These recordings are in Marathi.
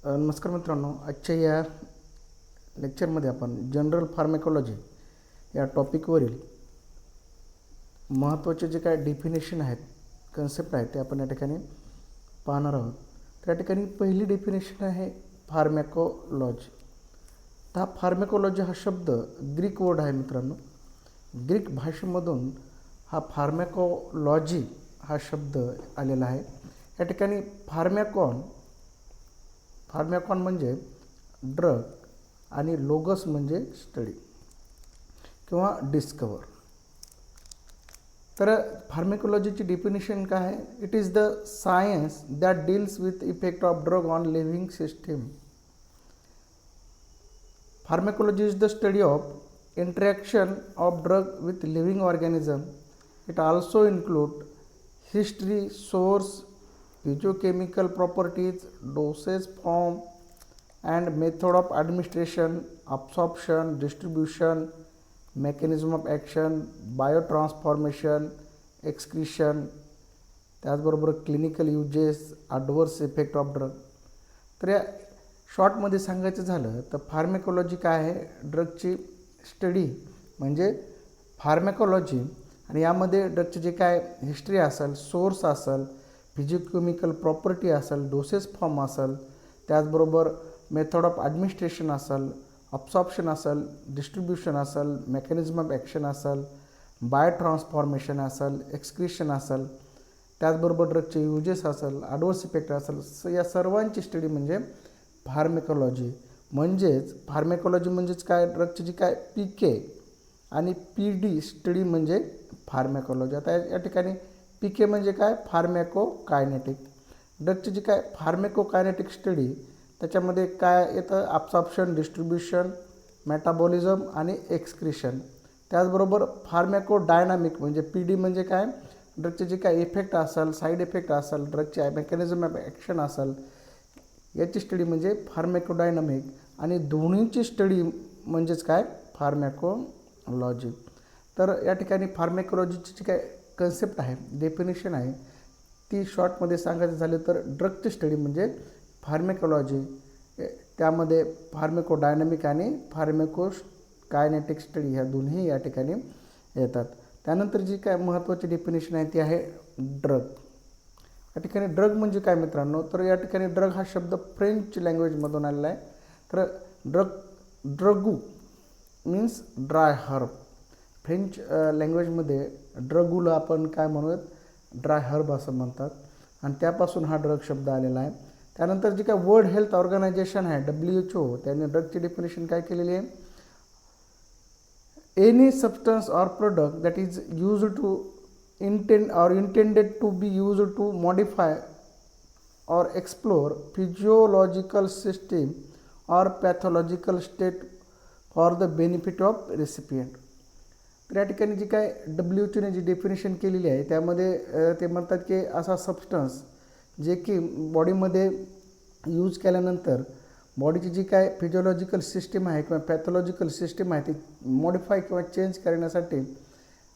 नमस्कार मित्रांनो, आजच्या या लेक्चरमध्ये आपण जनरल फार्मॅकोलॉजी या टॉपिकवरील महत्त्वाचे जे काय डेफिनेशन आहेत, कन्सेप्ट आहेत ते आपण या ठिकाणी पाहणार आहोत. त्या ठिकाणी पहिली डेफिनेशन आहे फार्मॅकोलॉजी. तर हा फार्मॅकोलॉजी हा शब्द ग्रीक वर्ड आहे मित्रांनो. ग्रीक भाषेमधून हा फार्मॅकोलॉजी हा शब्द आलेला आहे. या ठिकाणी फार्मॅकॉन म्हणजे ड्रग आणि लोगस म्हणजे स्टडी किंवा डिस्कवर. तर फार्मॅकोलॉजीची डेफिनेशन काय आहे? It is the science that deals with effect of drug on living system. Pharmacology is the study of interaction of drug with living organism. It also include history, source, physiochemical properties, dosage form and method of administration, absorption, distribution, mechanism of action, biotransformation, excretion, त्याचबरोबर clinical uses, adverse effect of drug. तर या शॉर्टमध्ये सांगायचं झालं तर फार्मॅकोलॉजी काय आहे? ड्रगची स्टडी म्हणजे फार्मॅकोलॉजी. आणि यामध्ये ड्रगचे जे काय हिस्ट्री असेल, सोर्स असेल, फिजिओकेमिकल प्रॉपर्टी असेल, डोसेस फॉर्म असेल, त्याचबरोबर मेथड ऑफ ॲडमिनिस्ट्रेशन असेल, अब्सॉर्प्शन असेल, डिस्ट्रीब्युशन असेल, मेकॅनिझम ऑफ ॲक्शन असेल, बायोट्रान्सफॉर्मेशन असेल, एक्सक्रिशन असेल, त्याचबरोबर ड्रगचे युजेस असेल, ॲडवर्स इफेक्ट असेल, या सर्वांची स्टडी म्हणजे फार्मॅकोलॉजी. म्हणजेच काय? ड्रगची जी काय PK आणि PD स्टडी म्हणजे फार्मॅकोलॉजी. आता या ठिकाणी PK म्हणजे काय? फार्मॅकोकायनेटिक. ड्रगची जी काय फार्मॅकोकायनेटिक स्टडी त्याच्यामध्ये काय येतं? ॲब्सॉर्प्शन, डिस्ट्रीब्युशन, मेटाबॉलिझम आणि एक्सक्रिशन. त्याचबरोबर फार्मॅकोडायनामिक म्हणजे PD म्हणजे काय? ड्रगचे जे काय इफेक्ट असेल, साईड इफेक्ट असेल, ड्रगचे मेकॅनिझम ऑफ ॲक्शन असेल, याची स्टडी म्हणजे फार्मॅकोडायनामिक. आणि दोन्हीची स्टडी म्हणजेच काय? फार्मॅकोलॉजी. तर या ठिकाणी फार्मॅकोलॉजीची जी काय कन्सेप्ट आहे, डेफिनेशन आहे, ती शॉर्टमध्ये सांगायचं झालं तर ड्रगची स्टडी म्हणजे फार्मॅकोलॉजी. त्यामध्ये फार्मॅकोडायनामिक आणि फार्मॅकोकायनेटिक स्टडी ह्या दोन्ही या ठिकाणी येतात. त्यानंतर जी काय महत्त्वाची डेफिनेशन आहे ती आहे ड्रग. या ठिकाणी ड्रग म्हणजे काय मित्रांनो? तर या ठिकाणी ड्रग हा शब्द फ्रेंच लँग्वेजमधून आलेला आहे. तर ड्रगू मीन्स ड्राय हर्ब. फ्रेंच लँग्वेजमध्ये ड्रगूला आपण काय म्हणूयात? ड्राय हर्ब असं म्हणतात आणि त्यापासून हा ड्रग शब्द आलेला आहे. त्यानंतर जी काय वर्ल्ड हेल्थ ऑर्गनायझेशन आहे WHO, त्याने ड्रगची डेफिनेशन काय केलेली आहे? Any substance or product that is used to intended to be used to modify or explore physiological system or pathological state for the benefit of recipient. तर या ठिकाणी जी काय WHOने जी डेफिनेशन केलेली आहे त्यामध्ये ते म्हणतात की असा सबस्टन्स जे की बॉडीमध्ये यूज केल्यानंतर बॉडीची जी काय फिजिओलॉजिकल सिस्टीम आहे किंवा पॅथॉलॉजिकल सिस्टीम आहे ती मॉडिफाय किंवा चेंज करण्यासाठी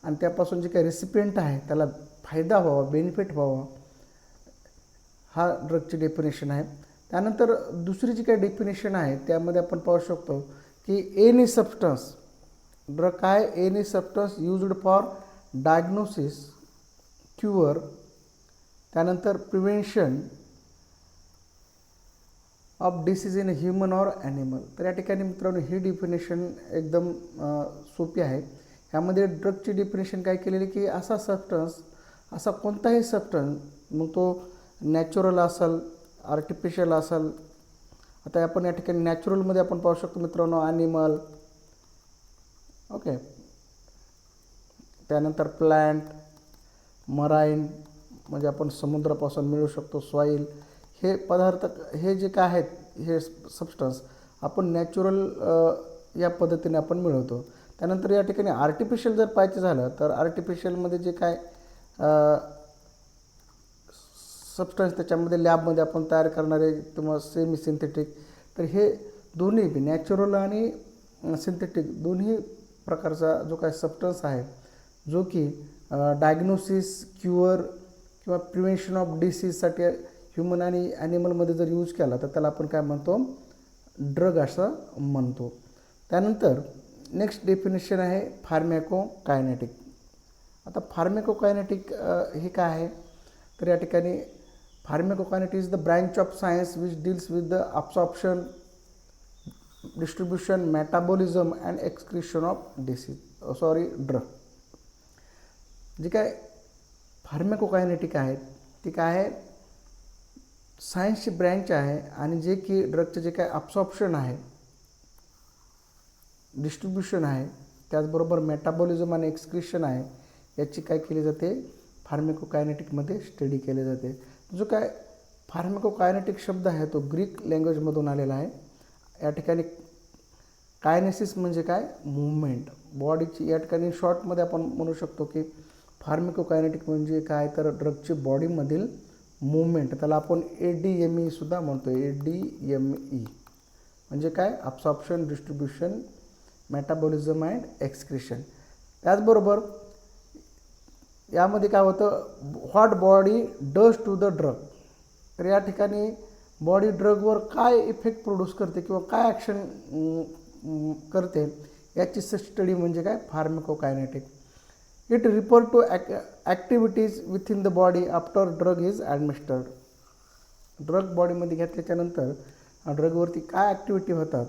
आणि त्यापासून जे काही रेसिपियंट आहे त्याला फायदा व्हावा, बेनिफिट व्हावा, हा ड्रगची डेफिनेशन आहे. त्यानंतर दुसरी जी काही डेफिनेशन आहे त्यामध्ये आपण पाहू शकतो की एनी सबस्टन्स. ड्रग काय? Any substance used for diagnosis, cure, त्यानंतर prevention of disease in human or animal. तर या ठिकाणी मित्रांनो ही डेफिनेशन एकदम सोपी आहे. ह्यामध्ये ड्रगची डेफिनेशन काय केलेली की असा सबस्टन्स, असा कोणताही सबस्टन्स, मग तो नॅचरल असेल, आर्टिफिशियल असेल. आता आपण या ठिकाणी नॅचरलमध्ये आपण पाहू शकतो मित्रांनो ॲनिमल, ओके, त्यानंतर प्लांट, मराईन म्हणजे आपण समुद्रापासून मिळू शकतो, सॉईल, हे पदार्थ, हे जे काय आहेत हे सबस्टन्स आपण नॅचरल या पद्धतीने आपण मिळवतो. त्यानंतर या ठिकाणी आर्टिफिशियल जर पाहायचं झालं तर आर्टिफिशियलमध्ये जे काय सबस्टन्स त्याच्यामध्ये लॅबमध्ये आपण तयार करणारे किंवा सेमी सिंथेटिक, तर हे दोन्ही नॅचरल आणि सिंथेटिक दोन्ही प्रकारचा जो काय सबस्टन्स आहे जो की डायग्नोसिस, क्युअर किंवा प्रिव्हेन्शन ऑफ डिसीजसाठी ह्युमन आणि ॲनिमलमध्ये जर यूज केला तर त्याला आपण काय म्हणतो, ड्रग असं म्हणतो. त्यानंतर नेक्स्ट डेफिनेशन आहे फार्मॅकोकायनेटिक. आता फार्मॅकोकायनेटिक हे काय आहे, तर या ठिकाणी pharmacokinetic is the branch of science which deals with the absorption, distribution, metabolism and excretion of drug. जे काय फार्मॅकोकायनेटिक आहेत ती काय आहे, सायन्सची ब्रँच आहे आणि जे की ड्रगचे जे काय अब्सॉर्प्शन आहे, डिस्ट्रीब्युशन आहे, त्याचबरोबर मेटाबॉलिझम आणि एक्सक्रिशन आहे, याची काय केली जाते, फार्मॅकोकायनेटिकमध्ये स्टडी केले जाते. जो काय फार्मॅकोकायनेटिक शब्द आहे तो ग्रीक लँग्वेजमधून आलेला आहे. या ठिकाणी कायनेसिस म्हणजे काय, मूव्हमेंट बॉडीची. या ठिकाणी शॉर्टमध्ये आपण म्हणू शकतो की फार्मॅकोकायनेटिक म्हणजे काय, तर ड्रगची बॉडीमधील मूव्हमेंट, त्याला आपण ADME सुद्धा म्हणतो. ADME म्हणजे काय, absorption, distribution, metabolism and excretion. त्याचबरोबर यामध्ये काय होतं, what body does to the drug. तर या ठिकाणी बॉडी ड्रगवर काय इफेक्ट प्रोड्यूस करते किंवा काय ॲक्शन करते याची स्टडी म्हणजे काय, pharmacokinetic. It refer to activities within the body after drug is administered. Drug बॉडीमध्ये घेतल्याच्यानंतर ड्रगवरती काय ॲक्टिव्हिटी होतात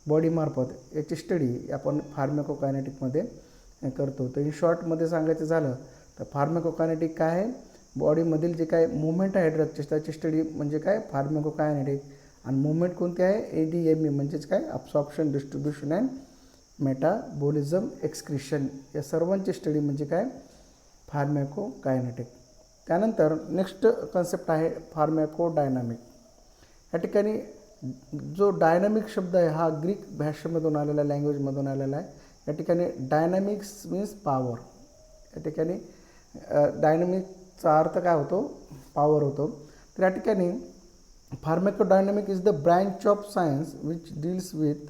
बॉडीमार्फत याची स्टडी आपण फार्मॅकोकायनेटिकमध्ये करतो. तर इन शॉर्टमध्ये सांगायचं झालं तर फार्मॅकोकायनेटिक काय आहे, बॉडीमधील जे काय मूव्हमेंट आहे ड्रगची त्याची स्टडी म्हणजे काय, फार्मॅकोकायनेटिक. आणि मूव्हमेंट कोणती आहे, ADME म्हणजेच काय, absorption, distribution and metabolism, excretion, या सर्वांची स्टडी म्हणजे काय, फार्मॅकोकायनेटिक. त्यानंतर नेक्स्ट कन्सेप्ट आहे फार्मॅकोडायनामिक. या ठिकाणी जो डायनामिक शब्द आहे हा ग्रीक भाषेमधून आलेला, लँग्वेजमधून आलेला आहे. या ठिकाणी डायनामिक्स मीन्स पॉवर. या ठिकाणी डायनामिकचा अर्थ काय होतो, पॉवर होतो. तर या ठिकाणी pharmacodynamic is the branch of science which deals with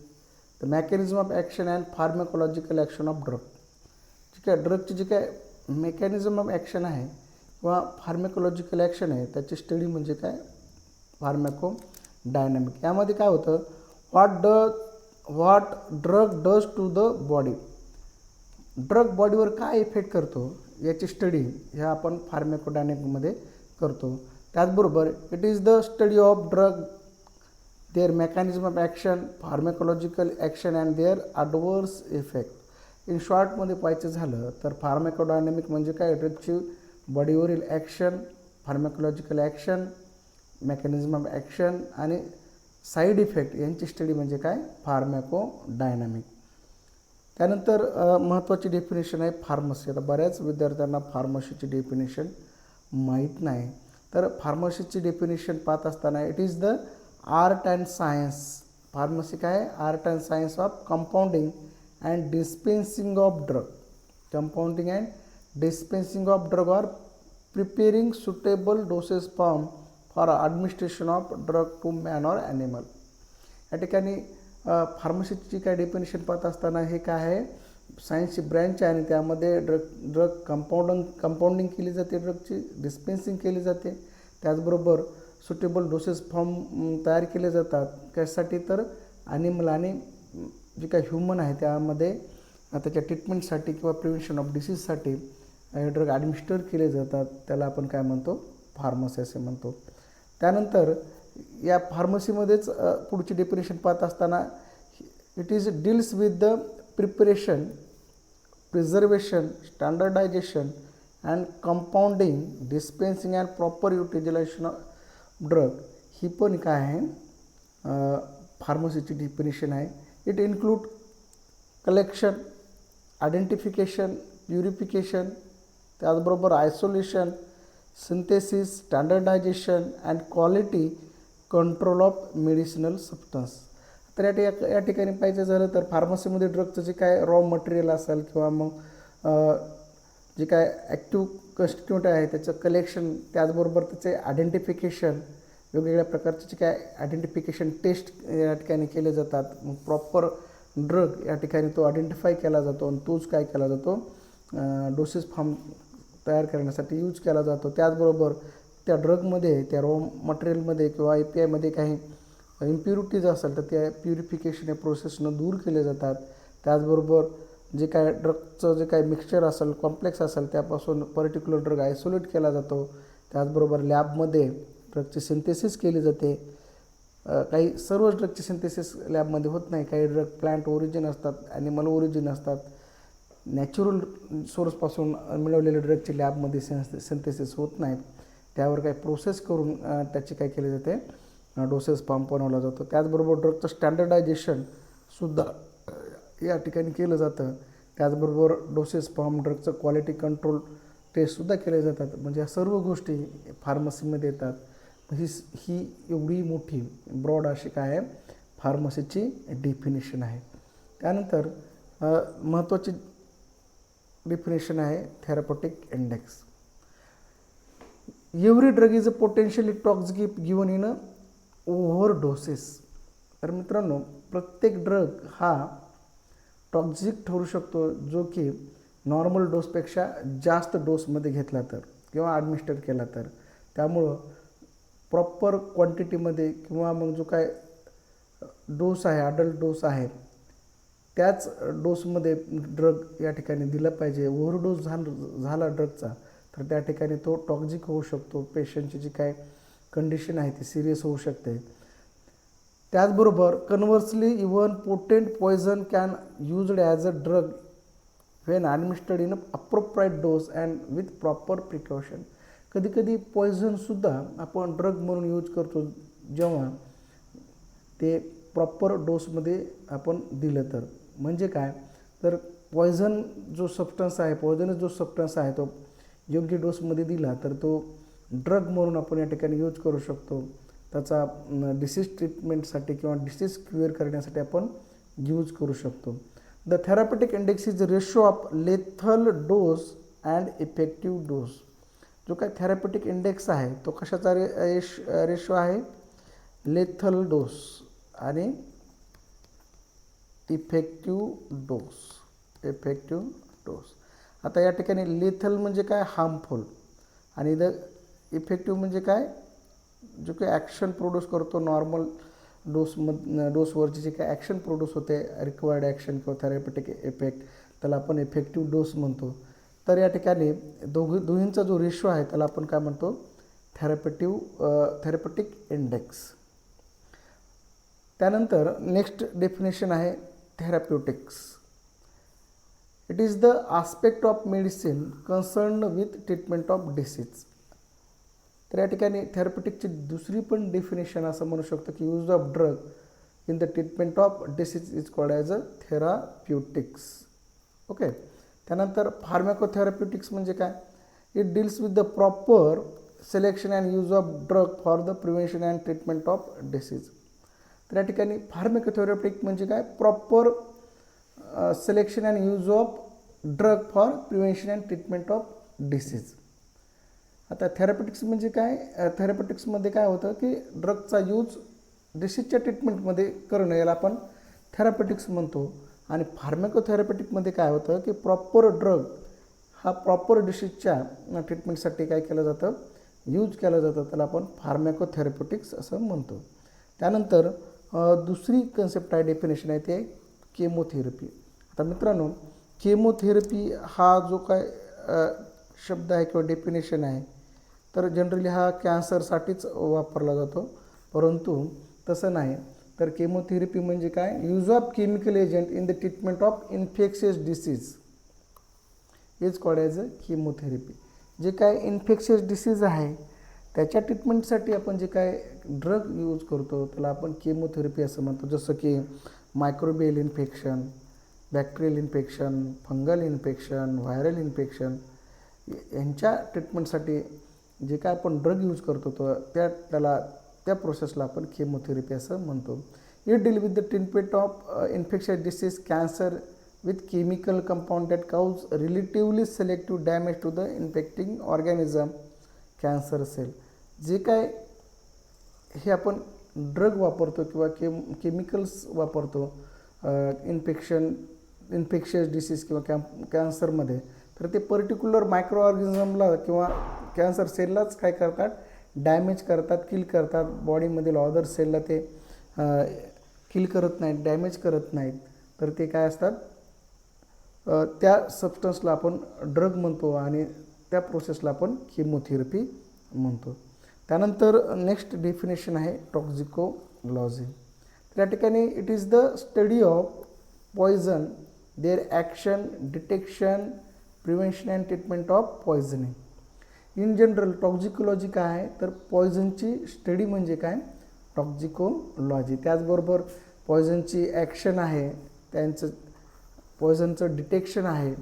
the mechanism of action and pharmacological action of drug. ठीक आहे, ड्रगची जी काय मेकॅनिझम ऑफ ॲक्शन आहे किंवा फार्मॅकोलॉजिकल ॲक्शन आहे त्याची स्टडी म्हणजे काय, फार्मॅकोडायनामिक. यामध्ये काय होतं, what drug does to the body. Drug बॉडीवर काय इफेक्ट करतो याची स्टडी ह्या आपण फार्मॅकोडायनामिकमध्ये करतो. त्याचबरोबर it is the study of drug, their mechanism of action, pharmacological action and their adverse effect. In शॉर्टमध्ये पाहायचं झालं तर फार्मॅकोडायनामिक म्हणजे काय, ड्रगची बॉडीवरील action, pharmacological action, mechanism of action आणि साईड इफेक्ट यांची स्टडी म्हणजे काय, फार्मॅकोडायनामिक. त्यानंतर महत्त्वाची डेफिनेशन आहे फार्मसी. आता बऱ्याच विद्यार्थ्यांना फार्मसीची डेफिनेशन माहीत नाही. तर फार्मसीची डेफिनेशन पाहत असताना it is the art and science. Pharmacy काय आहे, art and science of compounding and dispensing of drug. Compounding and dispensing of drug or preparing suitable doses form for administration of drug to man or animal. या ठिकाणी फार्मसीची काय डेफिनेशन पाहत असताना हे काय आहे, सायन्सची ब्रँच आहे आणि त्यामध्ये ड्रग कंपाऊंडिंग केली जाते, ड्रगची डिस्पेन्सिंग केली जाते. त्याचबरोबर सुटेबल डोसेस फॉर्म तयार केले जातात. कशासाठी, तर ॲनिमल आणि जे काय ह्युमन आहे त्यामध्ये त्याच्या ट्रीटमेंटसाठी किंवा प्रिव्हेन्शन ऑफ डिसीजसाठी ड्रग ॲडमिनिस्टर केले जातात. त्याला आपण काय म्हणतो, फार्मसी असे म्हणतो. त्यानंतर या फार्मसीमध्येच पुढची डेफिनेशन पाहत असताना it is deals with the preparation, preservation, standardisation and compounding, dispensing and proper utilisation of drug. ही पण काय आहे, फार्मसीची डेफिनेशन आहे. It include collection, identification, purification, त्याचबरोबर isolation, synthesis, standardisation and quality control of medicinal substance. तर या ठिकाणी पाहिजे झालं तर फार्मसीमध्ये ड्रगचं जे काय रॉ मटेरियल असेल किंवा मग जे काय ॲक्टिव्ह कन्स्टिट्यूट आहे त्याचं कलेक्शन, त्याचबरोबर त्याचे आयडेंटिफिकेशन, वेगवेगळ्या प्रकारचे जे काय आयडेंटिफिकेशन टेस्ट या ठिकाणी केले जातात. मग प्रॉपर ड्रग या ठिकाणी तो आयडेंटिफाय केला जातो आणि तोच काय केला जातो, डोसेस फॉर्म तयार करण्यासाठी यूज केला जातो. त्याचबरोबर त्या ड्रगमध्ये, त्या रॉ मटेरियलमध्ये किंवा APIमध्ये काही इम्प्युरिटीज असेल तर त्या प्युरिफिकेशन या प्रोसेसनं दूर केले जातात. त्याचबरोबर जे काय ड्रगचं जे काही मिक्सचर असेल, कॉम्प्लेक्स असेल, त्यापासून पर्टिक्युलर ड्रग आयसोलेट केला जातो. त्याचबरोबर लॅबमध्ये ड्रगची सिंथेसिस केली जाते. काही सर्व ड्रगची सिंथेसिस लॅबमध्ये होत नाही. काही ड्रग प्लांट ओरिजिन असतात, ॲनिमल ओरिजिन असतात. नॅचरल सोर्सपासून मिळवलेले ड्रगची लॅबमध्ये सिंथेसिस होत नाहीत. त्यावर काही प्रोसेस करून त्याची काय केले जाते, डोसेस फॉर्म बनवला जातो. त्याचबरोबर ड्रगचं स्टँडर्डायझेशनसुद्धा या ठिकाणी केलं जातं. त्याचबरोबर डोसेस फॉर्म, ड्रगचं क्वालिटी कंट्रोल टेस्टसुद्धा केले जातात. म्हणजे या सर्व गोष्टी फार्मसीमध्ये येतात. ही एवढी मोठी ब्रॉड अशी काय आहे फार्मसीची डेफिनेशन आहे. त्यानंतर महत्त्वाची डेफिनेशन आहे therapeutic index. Every drug is a potentially toxic if given in a over doses. तर मित्रांनो, प्रत्येक ड्रग हा टॉक्सिक ठरू शकतो जो की नॉर्मल डोसपेक्षा जास्त डोसमध्ये घेतला तर किंवा ॲडमिनिस्टर केला तर. त्यामुळं प्रॉपर क्वांटिटीमध्ये किंवा मग जो काय डोस आहे, अडल्ट डोस आहे, त्याच डोसमध्ये ड्रग या ठिकाणी दिला पाहिजे. ओव्हरडोस झाला ड्रगचा तर त्या ठिकाणी तो टॉक्सिक होऊ शकतो. पेशंटची जी काय कंडिशन आहे ती सिरियस होऊ शकते. त्याचबरोबर conversely even potent poison can used as a drug when administered in appropriate dose and with proper precaution. कधीकधी पॉयझनसुद्धा आपण ड्रग म्हणून यूज करतो जेव्हा ते प्रॉपर डोसमध्ये आपण दिलं तर. म्हणजे काय, तर पॉयझन जो सबस्टन्स आहे, पॉयझनस जो सबस्टन्स आहे तो योग्य डोसमध्ये दिला तर तो ड्रग म्हणून आपण या ठिकाणी यूज करू शकतो. त्याचा डिसीज ट्रीटमेंटसाठी किंवा डिसीज क्युअर करण्यासाठी आपण यूज करू शकतो. The therapeutic index is ratio of lethal dose and effective dose. जो काय थेरपॅटिक इंडेक्स आहे तो कशाचा रेशो आहे, लेथल डोस आणि इफेक्टिव्ह डोस. आता या ठिकाणी लेथल म्हणजे काय, हार्मफुल, आणि द इफेक्टिव्ह म्हणजे काय, जो काही ॲक्शन प्रोड्यूस करतो नॉर्मल डोसवरची जे काही ॲक्शन प्रोड्यूस होते, रिक्वायर्ड ॲक्शन किंवा थेरपॅटिक इफेक्ट, त्याला आपण इफेक्टिव्ह डोस म्हणतो. तर या ठिकाणी दोन्हींचा जो रेशो आहे त्याला आपण काय म्हणतो, थेरपॅटिक इंडेक्स. त्यानंतर नेक्स्ट डेफिनेशन आहे therapeutics. It is the aspect of medicine concern with treatment of disease. तर या ठिकाणी थेरप्युटिकची दुसरी पण डेफिनेशन असं म्हणू शकतो की use of drug in the treatment of disease is called as a therapeutics. Okay. त्यानंतर फार्मॅकोथेरप्युटिक्स म्हणजे काय, it deals with the proper selection and use of drug for the prevention and treatment of disease. तर या ठिकाणी फार्मॅकोथेरप्युटिक म्हणजे काय, proper selection and use of drug for prevention and treatment of disease. आता थेरपॅटिक्स म्हणजे काय, थेरपॅटिक्समध्ये काय होतं की ड्रगचा यूज डिसीजच्या ट्रीटमेंटमध्ये करणं याला आपण थेरपॅटिक्स म्हणतो. आणि फार्मॅकोथेरपॅटिकमध्ये काय होतं की प्रॉपर ड्रग हा प्रॉपर डिसीजच्या ट्रीटमेंटसाठी काय केलं जातं, यूज केलं जातं, त्याला आपण फार्मॅकोथेरपॅटिक्स असं म्हणतो. त्यानंतर दुसरी कन्सेप्ट आहे, डेफिनेशन आहे ते केमोथेरपी. आता मित्रांनो, केमोथेरपी हा जो काय शब्द आहे किंवा डेफिनेशन आहे तर जनरली हा कॅन्सरसाठीच वापरला जातो, परंतु तसं नाही. तर केमोथेरपी म्हणजे काय, use of chemical agent in the treatment of infectious disease is called as a chemotherapy. जे काय इन्फेक्शियस डिसीज आहे त्याच्या ट्रीटमेंटसाठी आपण जे काय ड्रग यूज करतो त्याला आपण केमोथेरपी असं म्हणतो. जसं की microbial infection, bacterial infection, fungal infection, viral infection यांच्या ट्रीटमेंटसाठी जे काय आपण ड्रग यूज करतो त्या प्रोसेसला आपण केमोथेरपी असं म्हणतो. It deal with the treatment of infectious disease, cancer with chemical compound that cause relatively selective damage to the infecting organism, cancer cell. जे काय हे आपण ड्रग वापरतो किंवा केमिकल्स वापरतो इन्फेक्शियस डिसीज किंवा कॅन्सरमध्ये, तर ते पर्टिक्युलर मायक्रो ऑर्गॅनिझमला किंवा कॅन्सर सेललाच काय करतात, डॅमेज करतात, किल करतात, बॉडीमधील अदर सेलला ते किल करत नाहीत, डॅमेज करत नाहीत, तर ते काय असतात, त्या सबस्टन्सला आपण ड्रग म्हणतो आणि त्या प्रोसेसला आपण केमोथेरपी म्हणतो. त्यानंतर नेक्स्ट डेफिनेशन आहे टॉक्झिकोलॉजी. त्या ठिकाणी it is the study of poison, their action, detection, prevention and treatment of poisoning. In general toxicology काय आहे, तर पॉयझनची स्टडी म्हणजे काय, टॉक्झिकोलॉजी. त्याचबरोबर पॉयझनची ॲक्शन आहे, त्यांचं पॉयझनचं डिटेक्शन आहे,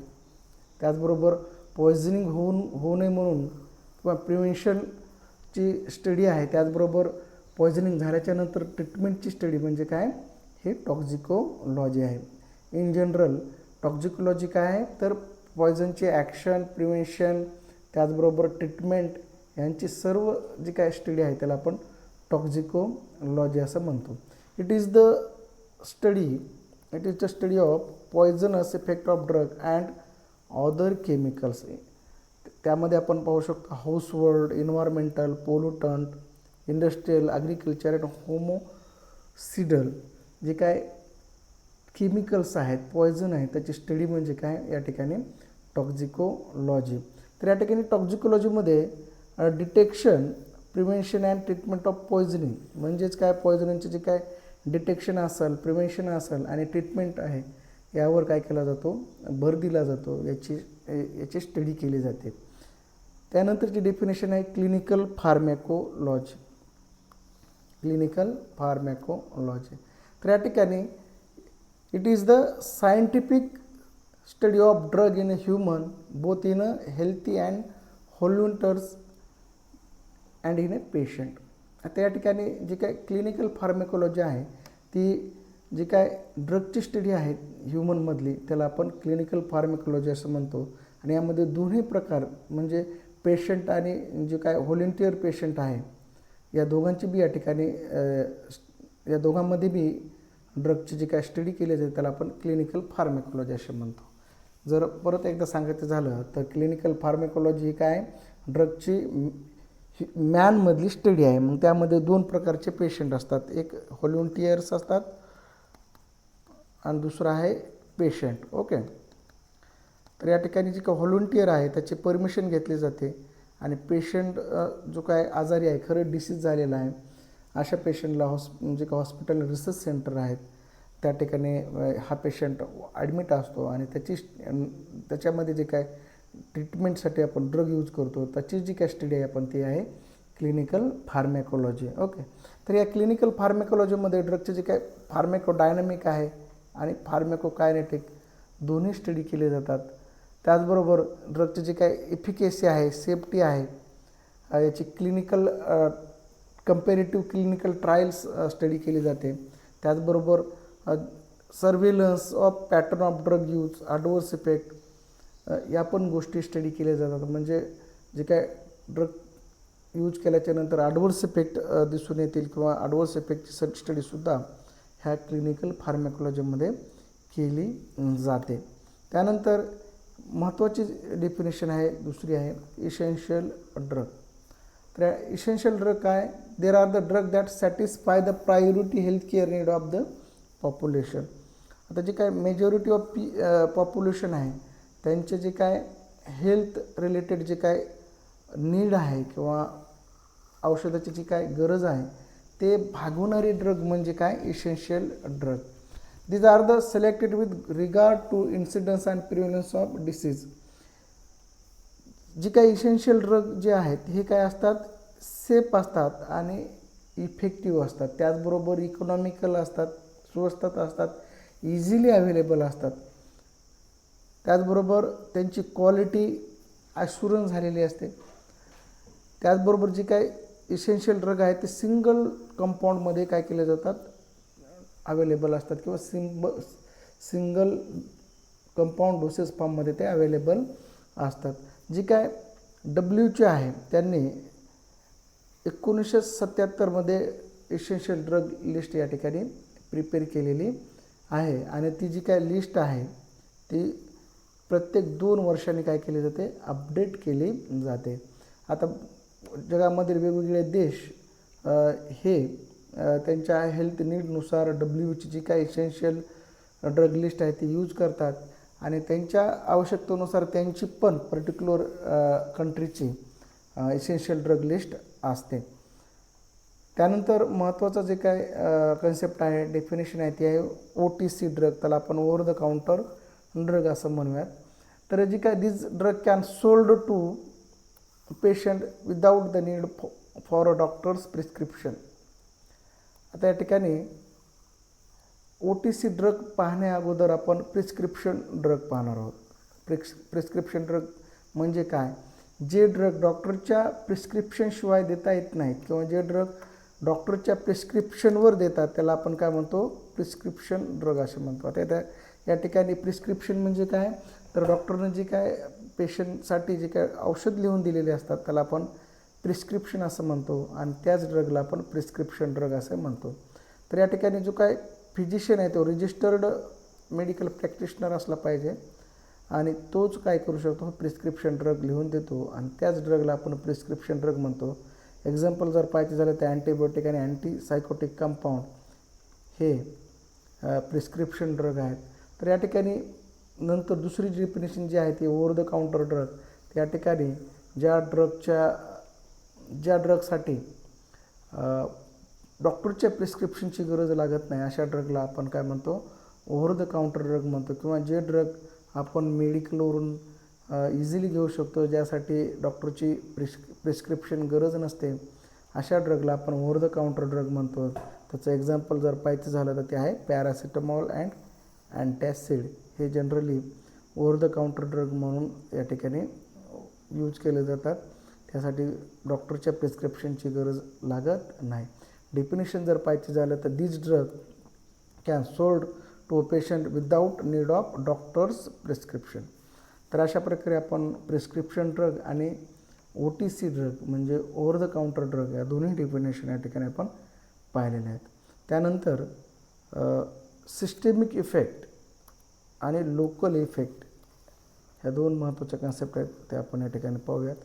त्याचबरोबर पॉयझनिंग होऊ नये म्हणून किंवा प्रिव्हेन्शनची स्टडी आहे, त्याचबरोबर पॉयझनिंग झाल्याच्यानंतर ट्रीटमेंटची स्टडी म्हणजे काय, हे टॉक्झिकोलॉजी आहे. इन जनरल टॉक्झिकोलॉजी काय आहे, तर पॉयझनचे ॲक्शन, प्रिव्हेन्शन, त्याचबरोबर ट्रीटमेंट यांची सर्व जी काय स्टडी आहे त्याला आपण टॉक्झिकोलॉजी असं म्हणतो. It is the study of poisonous effect of drug and other chemicals. त्यामध्ये आपण पाहू शकतो household, environmental, pollutant, industrial, agriculture and homicidal जे काय केमिकल्स आहेत, पॉयझन आहे, त्याची स्टडी म्हणजे काय, या ठिकाणी टॉक्झिकोलॉजी. तर या ठिकाणी टॉक्झिकोलॉजीमध्ये detection, prevention and treatment of poisoning म्हणजेच काय, पॉयझनिंगचे जे काय डिटेक्शन असेल, प्रिव्हेन्शन असेल आणि ट्रीटमेंट आहे यावर काय केला जातो, भर दिला जातो, याची स्टडी केली जाते. त्यानंतरची डेफिनेशन आहे क्लिनिकल फार्मॅकोलॉजी. Clinical pharmacology. तर या ठिकाणी it is the scientific study of drug in a human both in a healthy and volunteers and in a patient. आता या ठिकाणी जी काय क्लिनिकल फार्मॅकोलॉजी आहे ती जी काय ड्रगची स्टडी आहे ह्युमनमधली त्याला आपण क्लिनिकल फार्मॅकोलॉजी असं म्हणतो. आणि यामध्ये दोन्ही प्रकार म्हणजे पेशंट आणि जे काय व्हॉलंटियर पेशंट आहे या दोघांची बी या ठिकाणी या दोघांमध्ये बी ड्रगची जी काय स्टडी केली जाते त्याला आपण क्लिनिकल फार्मॅकोलॉजी असं म्हणतो. जर परत एकदा सांगायचं झालं तर क्लिनिकल फार्मॅकोलॉजी ही काय ड्रगची मॅनमधली स्टडी आहे. मग त्यामध्ये दोन प्रकारचे पेशंट असतात, एक व्हॉलंटियर्स असतात आणि दुसरा आहे पेशंट. ओके. तर या ठिकाणी जे काय व्हॉलंटियर आहे त्याची परमिशन घेतली जाते आणि पेशंट जो काय आजारी आहे, खरं डिसीज झालेला आहे, अशा पेशंटला म्हणजे काय हॉस्पिटल रिसर्च सेंटर आहेत त्या ठिकाणी हा पेशंट ॲडमिट असतो आणि त्याच्यामध्ये जे काय ट्रीटमेंटसाठी आपण ड्रग यूज करतो त्याची जी काय स्टडी आहे आपण ती आहे क्लिनिकल फार्मॅकोलॉजी. ओके. तर या क्लिनिकल फार्मॅकोलॉजीमध्ये ड्रगचे जे काय फार्मॅकोडायनॅमिक आहे आणि फार्मॅकोकायनेटिक दोन्ही स्टडी केले जातात. त्याचबरोबर ड्रगचे जे काय इफिकेसी आहे, सेफ्टी आहे, याची clinical comparative clinical trials study केली जाते. त्याचबरोबर surveillance of pattern of drug use, adverse effect या पण गोष्टी स्टडी केल्या जातात. म्हणजे जे काय ड्रग यूज केल्याच्यानंतर ॲडवर्स इफेक्ट दिसून येतील किंवा ॲडवर्स इफेक्टची स्टडीसुद्धा ह्या क्लिनिकल फार्मॅकोलॉजीमध्ये केली जाते. त्यानंतर महत्त्वाची डेफिनेशन आहे दुसरी आहे इसेन्शियल ड्रग. तर इसेन्शियल ड्रग काय, there are the drug that satisfy the priority health care need of the population. आता जे काय मेजॉरिटी ऑफ पॉप्युलेशन आहे त्यांचे जे काय हेल्थ रिलेटेड जे काय नीड आहे किंवा औषधाची जी काय गरज आहे ते भागवणारे ड्रग म्हणजे काय essential drug. These are the selected with regard to incidence and prevalence of disease. जी काही इसेन्शियल ड्रग जे आहेत हे काय असतात, सेफ असतात आणि इफेक्टिव्ह असतात. त्याचबरोबर इकॉनॉमिकल असतात, स्वस्तात असतात, इझिली अवेलेबल असतात. त्याचबरोबर त्यांची क्वालिटी ॲश्युरन्स झालेली असते. त्याचबरोबर जी काय इसेन्शियल ड्रग आहेत ते सिंगल कंपाऊंडमध्ये काय केले जातात, अवेलेबल असतात किंवा सिंगल कंपाऊंड डोसेस फॉर्ममध्ये ते अवेलेबल असतात. जी काय WHO आहे त्यांनी 1977मध्ये इसेन्शियल ड्रग लिस्ट या ठिकाणी प्रिपेअर केलेली आहे आणि ती जी काय लिस्ट आहे ती प्रत्येक 2 वर्षांनी काय केली जाते, अपडेट केली जाते. आता जगामधील वेगवेगळे देश हे त्यांच्या हेल्थ नीडनुसार WHOची जी काही इसेन्शियल ड्रग लिस्ट आहे ती यूज करतात आणि त्यांच्या आवश्यकतेनुसार त्यांची पण पर्टिक्युलर कंट्रीची इसेन्शियल ड्रग लिस्ट असते. त्यानंतर महत्त्वाचं जे काय कन्सेप्ट आहे, डेफिनेशन आहे ती आहे OTC ड्रग, त्याला आपण ओव्हर द काउंटर ड्रग असं म्हणूयात. तर जी काय this drug can sold to patient without the need for a doctor's prescription. आता या ठिकाणी OTC ड्रग पाहण्या अगोदर आपण प्रिस्क्रिप्शन ड्रग पाहणार आहोत. प्रिस्क्रिप्शन ड्रग म्हणजे काय? जे ड्रग डॉक्टरच्या प्रिस्क्रिप्शनशिवाय देता येत नाहीत किंवा जे ड्रग डॉक्टरच्या प्रिस्क्रिप्शनवर देतात त्याला आपण काय म्हणतो? प्रिस्क्रिप्शन ड्रग असं म्हणतो. आता या ठिकाणी प्रिस्क्रिप्शन म्हणजे काय? तर डॉक्टरने जे काय पेशंटसाठी जे काय औषध लिहून दिलेले असतात त्याला आपण प्रिस्क्रिप्शन असं म्हणतो आणि त्याच ड्रगला आपण प्रिस्क्रिप्शन ड्रग असं म्हणतो. तर या ठिकाणी जो काय फिजिशियन आहे तो रजिस्टर्ड मेडिकल प्रॅक्टिशनर असला पाहिजे आणि तोच काय करू शकतो? प्रिस्क्रिप्शन ड्रग लिहून देतो आणि त्याच ड्रगला आपण प्रिस्क्रिप्शन ड्रग म्हणतो. एक्झाम्पल जर पाहायचं झालं तर अँटीबायोटिक आणि अँटीसायकोटिक कंपाऊंड हे प्रिस्क्रिप्शन ड्रग आहेत. तर या ठिकाणी नंतर दुसरी डेफिनेशन जी आहे ती ओव्हर द काउंटर ड्रग. त्या ठिकाणी ज्या ड्रगसाठी डॉक्टरच्या प्रिस्क्रिप्शनची गरज लागत नाही अशा ड्रगला आपण काय म्हणतो? ओव्हर द काउंटर ड्रग म्हणतो. किंवा जे ड्रग आपण मेडिकलवरून इझिली घेऊ शकतो, ज्यासाठी डॉक्टरची प्रिस्क्रिप्शन गरज नसते, अशा ड्रगला आपण ओव्हर द काउंटर ड्रग म्हणतो. त्याचं एक्झाम्पल जर पाहायचं झालं तर ते आहे पॅरासिटामॉल अँड अँटॅसिड. हे generally over the counter drug म्हणून या ठिकाणी यूज केले जातात. त्यासाठी डॉक्टरच्या प्रिस्क्रिप्शनची गरज लागत नाही. डेफिनेशन जर पाहायचं झालं तर this drug can sold to a patient without need of doctor's prescription. तर अशा प्रकारे आपण प्रिस्क्रिप्शन ड्रग आणि OTC ड्रग म्हणजे ओव्हर द काउंटर ड्रग या दोन्ही डेफिनेशन या ठिकाणी आपण पाहिलेले आहेत. त्यानंतर सिस्टेमिक इफेक्ट आणि लोकल इफेक्ट ह्या दोन महत्त्वाच्या कन्सेप्ट आहेत, ते आपण या ठिकाणी पाहूयात.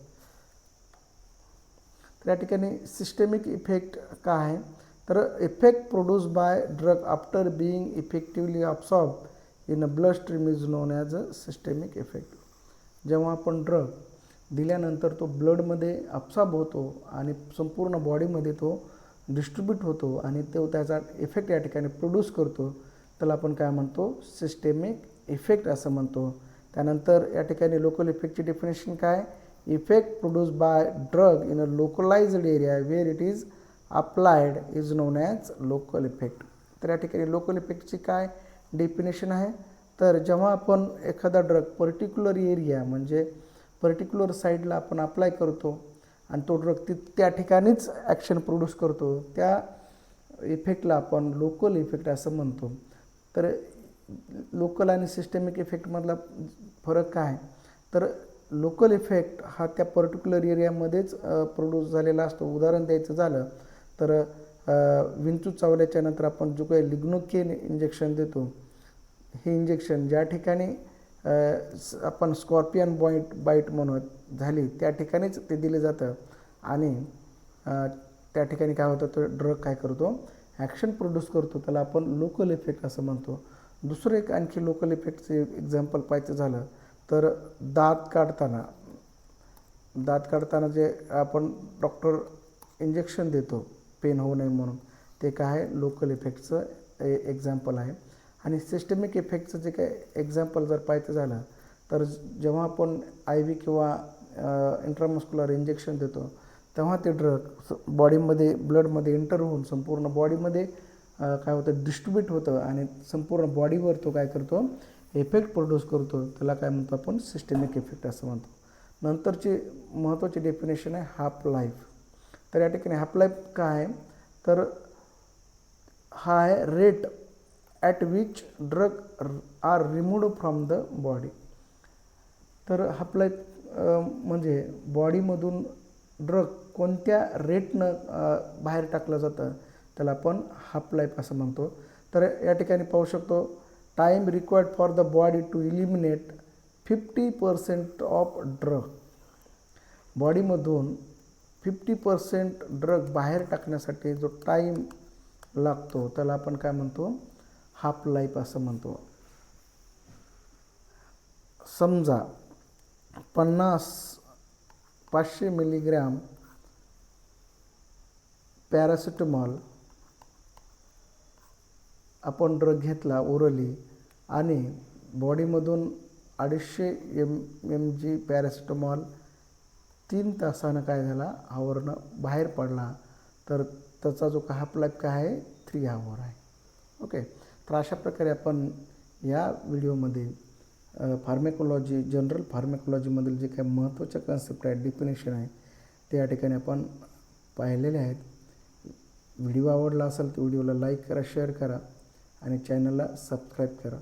तर या ठिकाणी सिस्टेमिक इफेक्ट काय आहे? तर effect produce by drug after being effectively absorb in a blood stream is known as a systemic effect. जेव्हा आपण ड्रग दिल्यानंतर तो ब्लडमध्ये अब्सॉर्ब होतो आणि संपूर्ण बॉडीमध्ये तो डिस्ट्रीब्यूट होतो आणि तो त्याचा इफेक्ट या ठिकाणी प्रोड्यूस करतो, त्याला आपण काय म्हणतो? सिस्टेमिक इफेक्ट असं म्हणतो. त्यानंतर या ठिकाणी लोकल इफेक्टची डेफिनेशन काय? Effect produce by drug in a localised area where it is applied is known as local effect. तर या ठिकाणी लोकल इफेक्टची काय डेफिनेशन आहे? तर जेव्हा आपण एखादा ड्रग पर्टिक्युलर एरिया म्हणजे पर्टिक्युलर साईडला आपण अप्लाय करतो आणि तो ड्रग त्या ठिकाणीच ॲक्शन प्रोड्यूस करतो, त्या इफेक्टला आपण लोकल इफेक्ट असं म्हणतो. तर लोकल आणि सिस्टेमिक इफेक्टमधला फरक काय? तर लोकल इफेक्ट हा त्या पर्टिक्युलर एरियामध्येच प्रोड्यूस झालेला असतो. उदाहरण द्यायचं झालं तर विंचू चावल्याच्या नंतर आपण जो काही लिग्नोकेन इंजेक्शन देतो, हे इंजेक्शन ज्या ठिकाणी आपण स्कॉर्पियन बाईट म्हणत झाली त्या ठिकाणीच ते दिले जातं आणि त्या ठिकाणी काय होतं? तो ड्रग काय करतो? ॲक्शन प्रोड्यूस करतो, त्याला आपण लोकल इफेक्ट असं म्हणतो. दुसरं एक आणखी लोकल इफेक्टचे एक्झाम्पल पाहायचं झालं तर दात काढताना जे आपण डॉक्टर इंजेक्शन देतो पेन होऊ नये म्हणून, ते काय आहे? लोकल इफेक्टचं एक्झाम्पल आहे. आणि सिस्टमिक इफेक्टचं जे काय एक्झाम्पल जर पाहायचं झालं तर जेव्हा आपण IV किंवा इंट्रामस्क्युलर इंजेक्शन देतो तेव्हा ते ड्रग बॉडीमध्ये ब्लडमध्ये एंटर होऊन संपूर्ण बॉडीमध्ये काय होतं? डिस्ट्रीब्यूट होतं आणि संपूर्ण बॉडीवर तो काय करतो? इफेक्ट प्रोड्यूस करतो, त्याला काय म्हणतो आपण? सिस्टेमिक इफेक्ट असं म्हणतो. नंतरची महत्त्वाची डेफिनेशन आहे हाफ लाईफ. तर या ठिकाणी हाफ लाईफ काय आहे? तर हा आहे rate at which drug are removed from the body. तर हाफ लाईफ म्हणजे बॉडीमधून ड्रग कोणत्या रेटनं बाहेर टाकलं जातं त्याला आपण हाफ लाईफ असं म्हणतो. तर या ठिकाणी पाहू शकतो time required for the body to eliminate 50% of drug. बॉडीमधून 50% ड्रग बाहेर टाकण्यासाठी जो टाईम लागतो त्याला आपण काय म्हणतो, हाफ लाईफ असं म्हणतो. समजा 500 मिलीग्रॅम पॅरासिटामॉल आपण ड्रग घेतला ओरली आणि बॉडीमधून 250 mg पॅरासिटामॉल 3 तासानं काय झाला, आवरणं बाहेर पडला, तर त्याचा जो हाफ लाईफ काय आहे 3 आवर आहे. ओके. तर अशा प्रकारे आपण या व्हिडिओमध्ये फार्मेकोलॉजी, जनरल फार्मेकोलॉजीमधील जे काही महत्त्वाच्या कन्सेप्ट आहेत, डेफिनेशन आहे, ते या ठिकाणी आपण पाहिलेले आहेत. व्हिडिओ आवडला असेल तर व्हिडिओला लाईक करा, शेअर करा आणि चॅनलला सबस्क्राईब करा.